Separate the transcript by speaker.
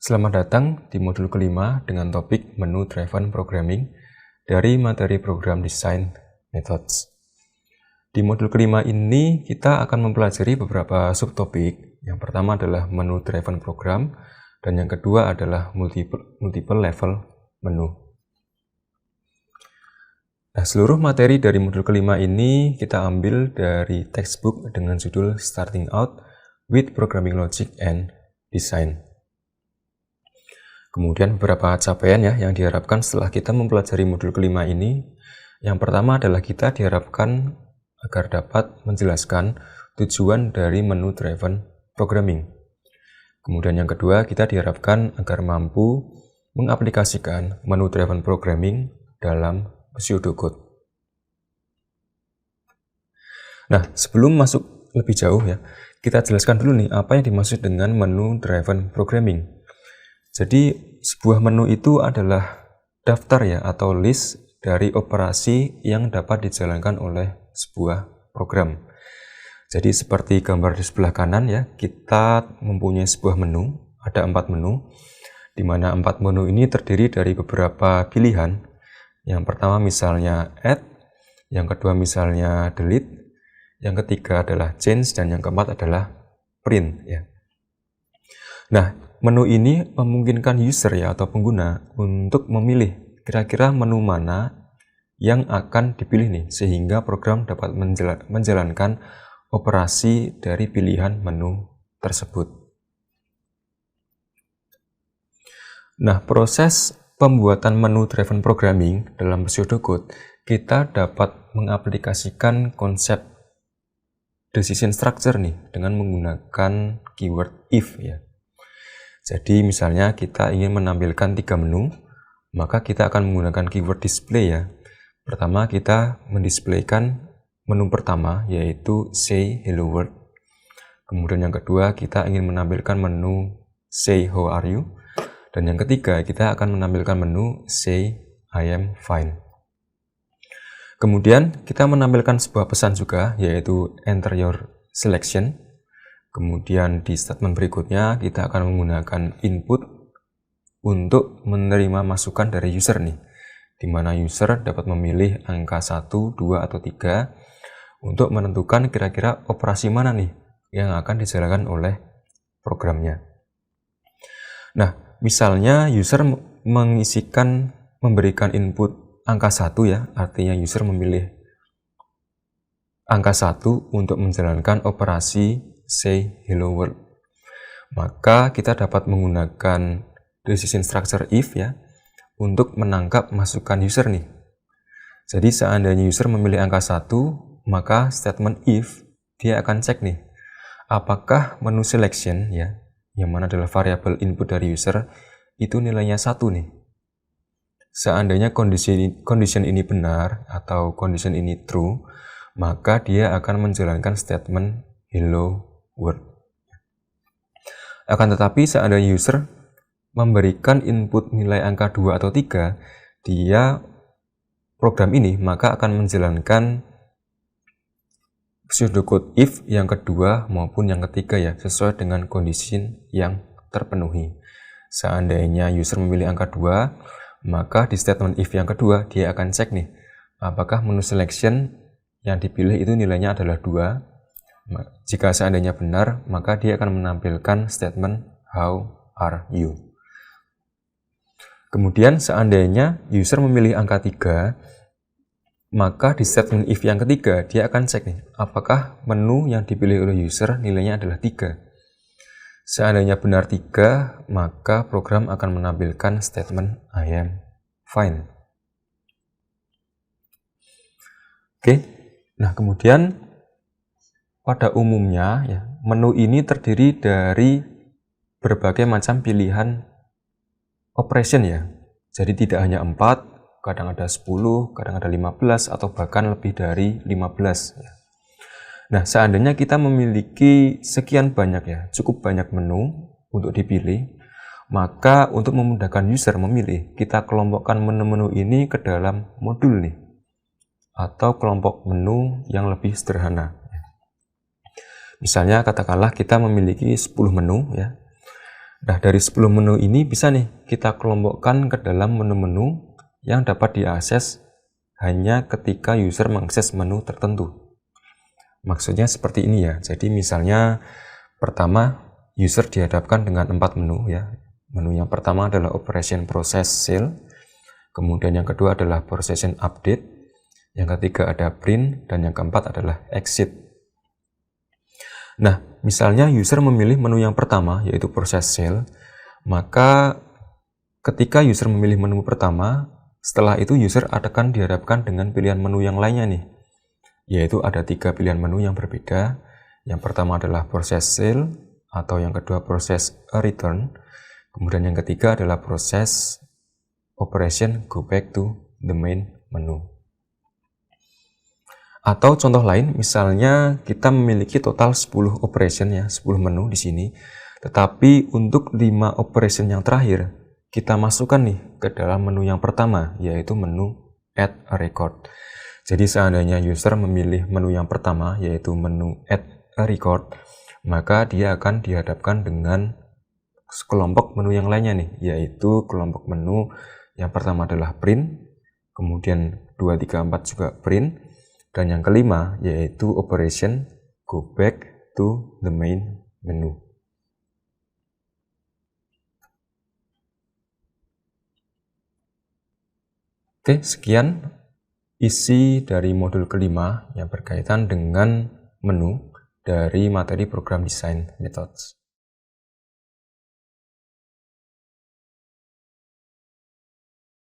Speaker 1: Selamat datang di modul kelima dengan topik Menu Driven Programming dari materi program Design Methods. Di modul kelima ini kita akan mempelajari beberapa subtopik. Yang pertama adalah Menu Driven Program dan yang kedua adalah multiple level menu. Nah, seluruh materi dari modul kelima ini kita ambil dari textbook dengan judul Starting Out with Programming Logic and Design. Kemudian beberapa capaian yang diharapkan setelah kita mempelajari modul kelima ini. Yang pertama adalah kita diharapkan agar dapat menjelaskan tujuan dari menu driven programming. Kemudian yang kedua, kita diharapkan agar mampu mengaplikasikan menu driven programming dalam pseudocode. Nah, sebelum masuk lebih jauh kita jelaskan dulu nih apa yang dimaksud dengan menu driven programming. Jadi sebuah menu itu adalah daftar atau list dari operasi yang dapat dijalankan oleh sebuah program. Jadi seperti gambar di sebelah kanan kita mempunyai sebuah menu, ada 4 menu, di mana 4 menu ini terdiri dari beberapa pilihan. Yang pertama misalnya add, yang kedua misalnya delete, yang ketiga adalah change, dan yang keempat adalah print Nah, menu ini memungkinkan user atau pengguna untuk memilih kira-kira menu mana yang akan dipilih nih, sehingga program dapat menjalankan operasi dari pilihan menu tersebut. Nah, proses pembuatan menu driven programming dalam pseudocode, kita dapat mengaplikasikan konsep decision structure nih dengan menggunakan keyword if Jadi misalnya kita ingin menampilkan 3 menu, maka kita akan menggunakan keyword display Pertama kita mendisplaykan menu pertama yaitu say hello world. Kemudian yang kedua kita ingin menampilkan menu say how are you. Dan yang ketiga kita akan menampilkan menu say I am fine. Kemudian kita menampilkan sebuah pesan juga yaitu enter your selection. Kemudian di statement berikutnya kita akan menggunakan input untuk menerima masukan dari user nih, di mana user dapat memilih angka 1, 2, atau 3 untuk menentukan kira-kira operasi mana nih yang akan dijalankan oleh programnya. Nah, misalnya user memberikan input angka 1 artinya user memilih angka 1 untuk menjalankan operasi say hello world. Maka kita dapat menggunakan decision structure if untuk menangkap masukan user nih. Jadi seandainya user memilih angka 1, maka statement if dia akan cek nih apakah menu selection yang mana adalah variabel input dari user itu nilainya 1 nih. Seandainya condition ini benar atau condition ini true, maka dia akan menjalankan statement hello world. Akan tetapi seandainya user memberikan input nilai angka 2 atau 3, program ini maka akan menjalankan pseudocode if yang kedua maupun yang ketiga sesuai dengan condition yang terpenuhi. Seandainya user memilih angka 2, maka di statement if yang kedua dia akan cek nih apakah menu selection yang dipilih itu nilainya adalah 2. Jika seandainya benar, maka dia akan menampilkan statement how are you. Kemudian seandainya user memilih angka 3, maka di statement if yang ketiga dia akan cek nih apakah menu yang dipilih oleh user nilainya adalah 3. Seandainya benar 3, maka program akan menampilkan statement I am fine. Oke. Nah, kemudian pada umumnya menu ini terdiri dari berbagai macam pilihan operation Jadi tidak hanya 4, kadang ada 10, kadang ada 15, atau bahkan lebih dari 15 Nah, seandainya kita memiliki sekian banyak cukup banyak menu untuk dipilih, maka untuk memudahkan user memilih, kita kelompokkan menu-menu ini ke dalam modul nih, atau kelompok menu yang lebih sederhana. Misalnya katakanlah kita memiliki 10 menu Nah, dari 10 menu ini bisa nih kita kelompokkan ke dalam menu-menu yang dapat diakses hanya ketika user mengakses menu tertentu. Maksudnya seperti ini ya. Jadi misalnya pertama user dihadapkan dengan 4 menu ya. Menu yang pertama adalah operation process sale, kemudian yang kedua adalah processing update, yang ketiga ada print, dan yang keempat adalah exit. Nah, misalnya user memilih menu yang pertama yaitu process sale, maka ketika user memilih menu pertama, setelah itu user akan dihadapkan dengan pilihan menu yang lainnya nih, yaitu ada 3 pilihan menu yang berbeda. Yang pertama adalah process sale, atau yang kedua process return, kemudian yang ketiga adalah proses operation go back to the main menu. Atau contoh lain, misalnya kita memiliki total 10 operation ya, 10 menu di sini. Tetapi untuk 5 operation yang terakhir, kita masukkan nih ke dalam menu yang pertama, yaitu menu add a record. Jadi seandainya user memilih menu yang pertama, yaitu menu add a record, maka dia akan dihadapkan dengan kelompok menu yang lainnya nih, yaitu kelompok menu yang pertama adalah print, kemudian 2, 3, 4 juga print, dan yang kelima yaitu operation go back to the main menu. Oke, sekian isi dari modul kelima yang berkaitan dengan menu dari materi program design methods.